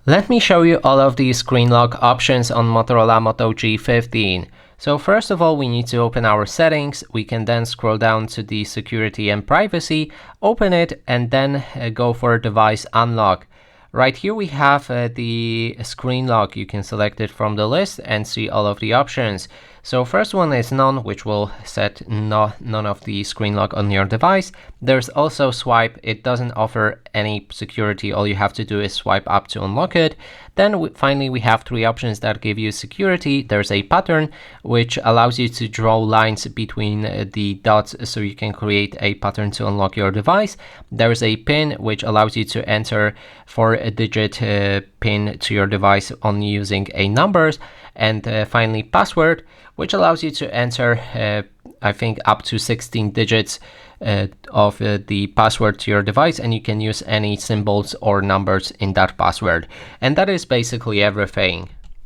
Let me show you all of the screen lock options on Motorola Moto G15. So first of all, we need to open our settings. We can then scroll down to the security and privacy, open it, and then go for device unlock. Right here we have the screen lock. You can select it from the list and see all of the options. So first one is none, which will set none of the screen lock on your device. There's also swipe. It doesn't offer any security. All you have to do is swipe up to unlock it. Then finally we have three options that give you security. There's a pattern, which allows you to draw lines between the dots so you can create a pattern to unlock your device. There's a pin, which allows you to enter 4-digit pin to your device on using a numbers. And finally password, which allows you to enter I think up to 16 digits of the password to your device, and you can use any symbols or numbers in that password. And that is basically everything.